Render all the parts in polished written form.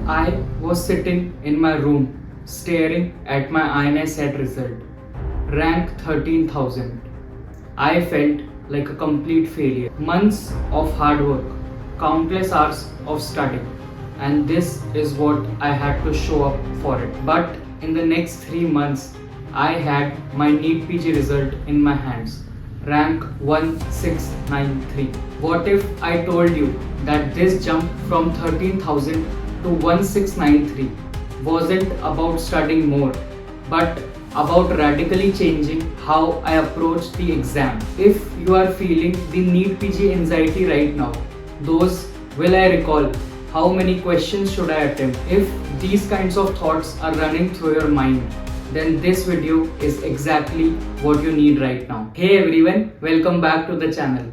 I was sitting in my room staring at my INA set result. Rank 13,000. I felt like a complete failure. Months of hard work, countless hours of study, and this is what I had to show up for it. But in the next 3 months, I had my NEET PG result in my hands. Rank 1693. What if I told you that this jump from 13,000 to 1693 wasn't about studying more, but about radically changing how I approach the exam? If you are feeling the NEET PG anxiety right now, those will I recall? How many questions should I attempt? If these kinds of thoughts are running through your mind, then this video is exactly what you need right now. Hey everyone, welcome back to the channel.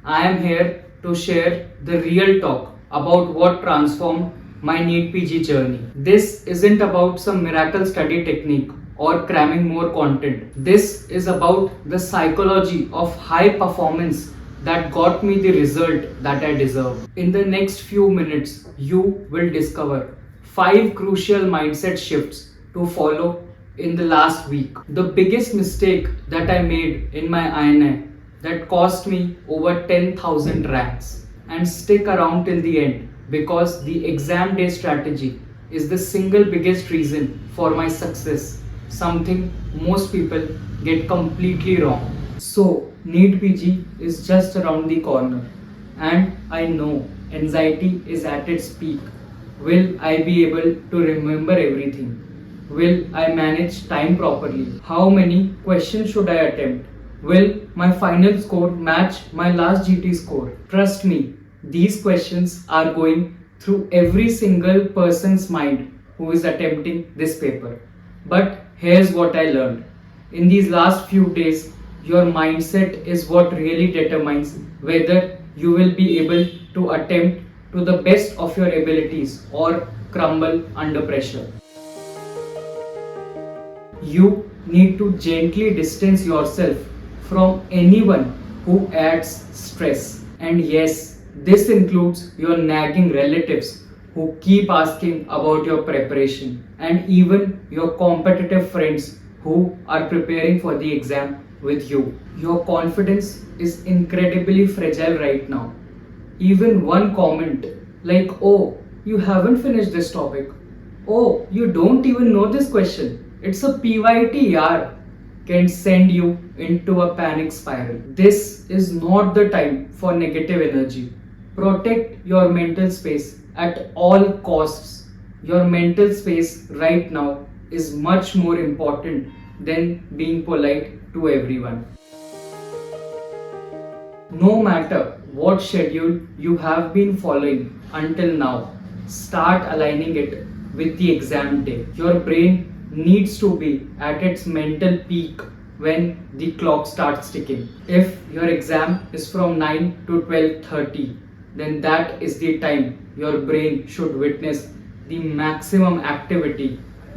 I am here to share the real talk about what transformed my NEET PG journey. This isn't about some miracle study technique or cramming more content. This is about the psychology of high performance that got me the result that I deserve. In the next few minutes, you will discover 5 crucial mindset shifts to follow in the last week. The biggest mistake that I made in my INA that cost me over 10,000 ranks. And stick around till the end because the exam day strategy is the single biggest reason for my success, something most people get completely wrong. So, NEET PG is just around the corner, and I know anxiety is at its peak. Will I be able to remember everything? Will I manage time properly? How many questions should I attempt? Will my final score match my last GT score? Trust me, these questions are going through every single person's mind who is attempting this paper. But here's what I learned. In these last few days, your mindset is what really determines whether you will be able to attempt to the best of your abilities or crumble under pressure. You need to gently distance yourself from anyone who adds stress. And yes, this includes your nagging relatives who keep asking about your preparation, and even your competitive friends who are preparing for the exam with you. Your confidence is incredibly fragile right now. Even one comment like, "Oh, you haven't finished this topic. Oh, you don't even know this question. It's a PYT, yaar," can send you into a panic spiral. This is not the time for negative energy. Protect your mental space at all costs. Your mental space right now is much more important than being polite to everyone. No matter what schedule you have been following until now, start aligning it with the exam day. Your brain needs to be at its mental peak when the clock starts ticking. If your exam is from 9 to 12:30, then that is the time your brain should witness the maximum activity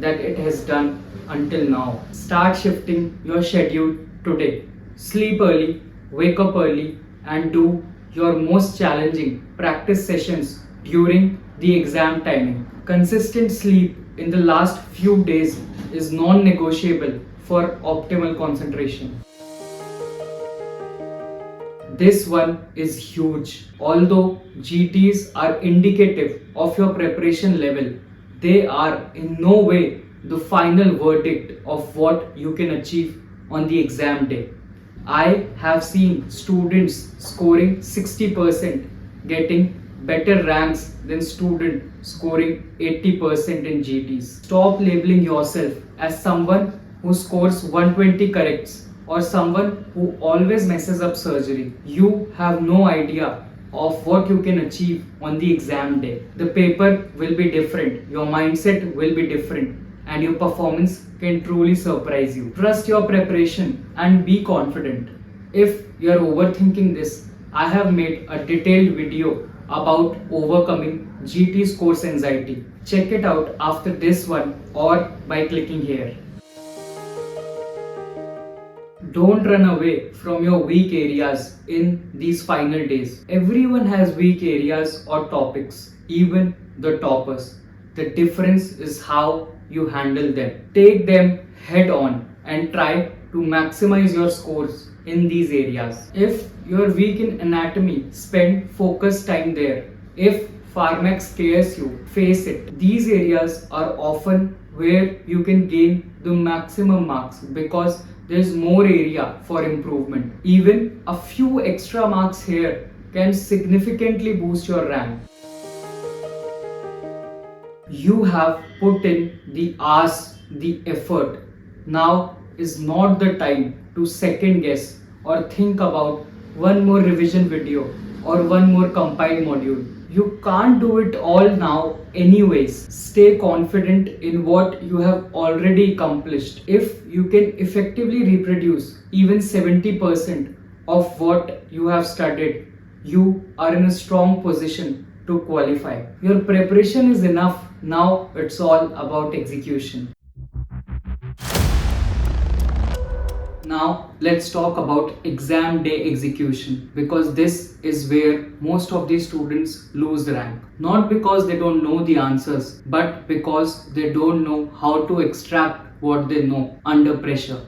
that it has done until now. Start shifting your schedule today. Sleep early, wake up early, and do your most challenging practice sessions during the exam timing. Consistent sleep in the last few days is non-negotiable for optimal concentration. This one is huge. Although GTs are indicative of your preparation level, they are in no way the final verdict of what you can achieve on the exam day. I have seen students scoring 60% getting better ranks than student scoring 80% in GTs. Stop labeling yourself as someone who scores 120 corrects or someone who always messes up surgery. You have no idea of what you can achieve on the exam day. The paper will be different, your mindset will be different, and your performance can truly surprise you. Trust your preparation and be confident. If you are overthinking this, I have made a detailed video about overcoming GT scores anxiety. Check it out after this one or by clicking here. Don't run away from your weak areas in these final days. Everyone has weak areas or topics, even the toppers. The difference is how you handle them. Take them head on and try to maximize your scores in these areas. If you're weak in anatomy, spend focused time there. If Pharmac scares you, face it. These areas are often where you can gain the maximum marks because there's more area for improvement. Even a few extra marks here can significantly boost your rank. You have put in the hours, the effort. Now is not the time to second guess or think about one more revision video or one more compiled module. You can't do it all now anyways. Stay confident in what you have already accomplished. If you can effectively reproduce even 70% of what you have studied, you are in a strong position to qualify. Your preparation is enough. Now it's all about execution. Now let's talk about exam day execution, because this is where most of these students lose rank. Not because they don't know the answers, but because they don't know how to extract what they know under pressure.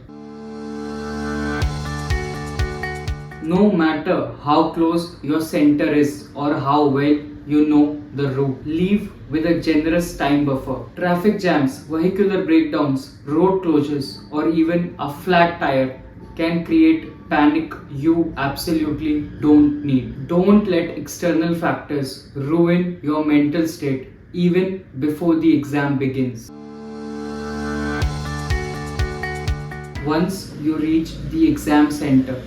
No matter how close your center is or how well you know the route, leave with a generous time buffer. Traffic jams, vehicular breakdowns, road closures, or even a flat tire can create panic you absolutely don't need. Don't let external factors ruin your mental state even before the exam begins. Once you reach the exam center,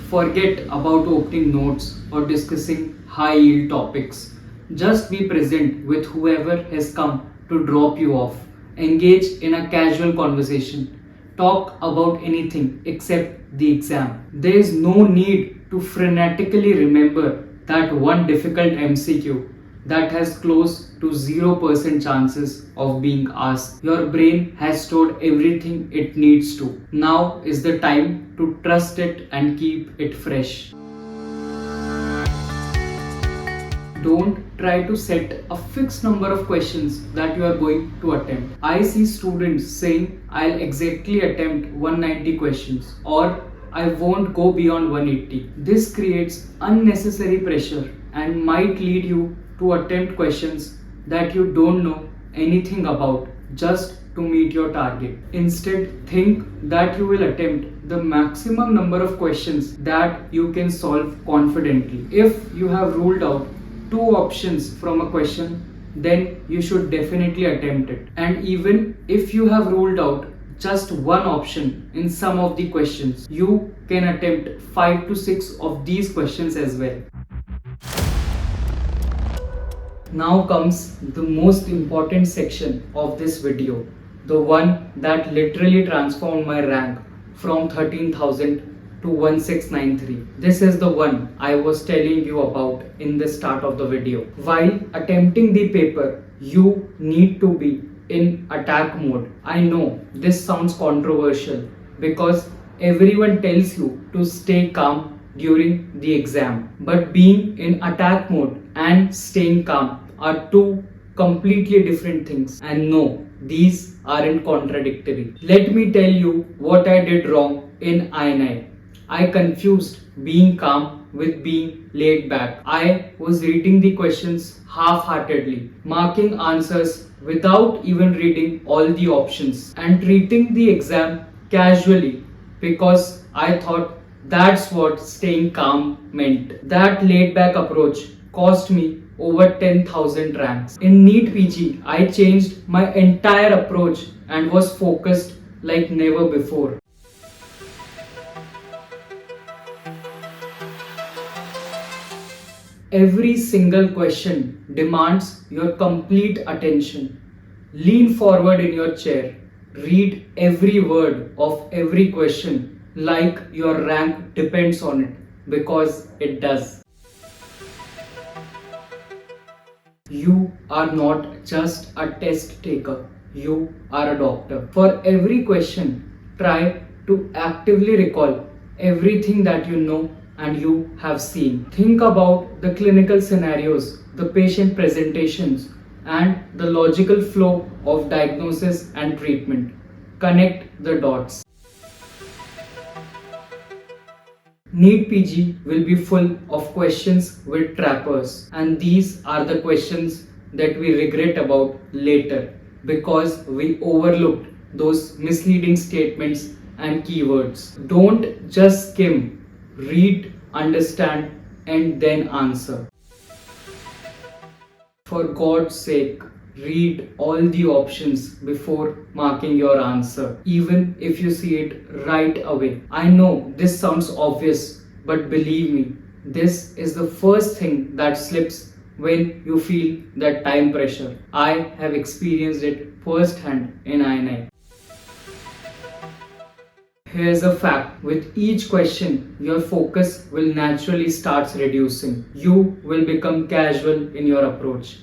forget about opening notes or discussing high yield topics. Just be present with whoever has come to drop you off. Engage in a casual conversation. Talk about anything except the exam. There is no need to frenetically remember that one difficult MCQ that has close to 0% chances of being asked. Your brain has stored everything it needs to. Now is the time to trust it and keep it fresh. Don't try to set a fixed number of questions that you are going to attempt. I see students saying I'll exactly attempt 190 questions or I won't go beyond 180. This creates unnecessary pressure and might lead you to attempt questions that you don't know anything about just to meet your target. Instead, think that you will attempt the maximum number of questions that you can solve confidently. If you have ruled out two options from a question, then you should definitely attempt it. And even if you have ruled out just one option in some of the questions, you can attempt 5 to 6 of these questions as well. Now comes the most important section of this video, the one that literally transformed my rank from 13,000 to 1693. This is the one I was telling you about in the start of the video. While attempting the paper, you need to be in attack mode. I know this sounds controversial because everyone tells you to stay calm during the exam, but being in attack mode and staying calm are two completely different things. And no, these aren't contradictory. Let me tell you what I did wrong in INI. I confused being calm with being laid back. I was reading the questions half-heartedly, marking answers without even reading all the options, and treating the exam casually because I thought that's what staying calm meant. That laid-back approach cost me over 10,000 ranks. In NEET PG, I changed my entire approach and was focused like never before. Every single question demands your complete attention. Lean forward in your chair. Read every word of every question like your rank depends on it, because it does. You are not just a test taker, you are a doctor. For every question, try to actively recall everything that you know and you have seen. Think about the clinical scenarios, the patient presentations, and the logical flow of diagnosis and treatment. Connect the dots. NEET PG will be full of questions with trappers, and these are the questions that we regret about later because we overlooked those misleading statements and keywords. Don't just skim, read, understand, and then answer. For God's sake, read all the options before marking your answer, even if you see it right away. I know this sounds obvious, but believe me, this is the first thing that slips when you feel that time pressure. I have experienced it firsthand in INI. Here's a fact, with each question, your focus will naturally start reducing. You will become casual in your approach.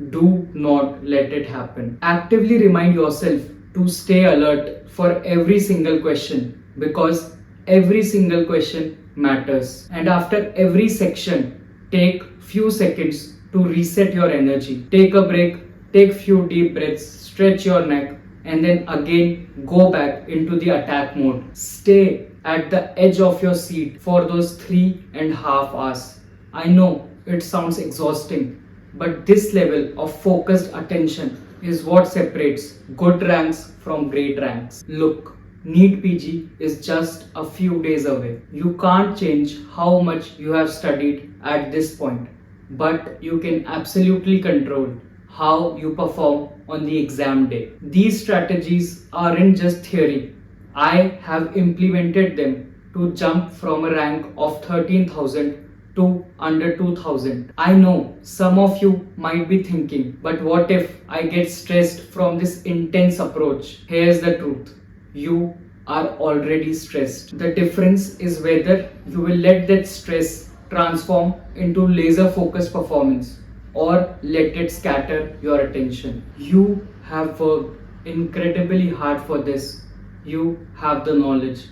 Do not let it happen. Actively remind yourself to stay alert for every single question because every single question matters. And after every section, take few seconds to reset your energy. Take a break, take few deep breaths, stretch your neck, and then again go back into the attack mode. Stay at the edge of your seat for those 3.5 hours. I know it sounds exhausting, but this level of focused attention is what separates good ranks from great ranks. Look, NEET PG is just a few days away. You can't change how much you have studied at this point, but you can absolutely control how you perform on the exam day. These strategies aren't just theory. I have implemented them to jump from a rank of 13,000 to under 2,000. I know some of you might be thinking, but what if I get stressed from this intense approach? Here's the truth. You are already stressed. The difference is whether you will let that stress transform into laser focused performance or let it scatter your attention. You have worked incredibly hard for this. You have the knowledge.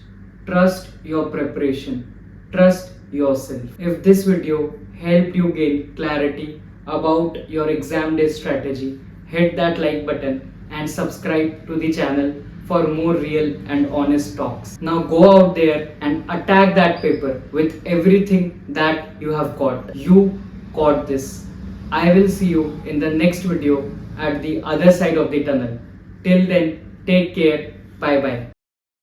Trust your preparation. Trust yourself. If this video helped you gain clarity about your exam day strategy, hit that like button and subscribe to the channel for more real and honest talks. Now go out there and attack that paper with everything that you have got. You got this. I will see you in the next video at the other side of the tunnel. Till then, take care. Bye bye.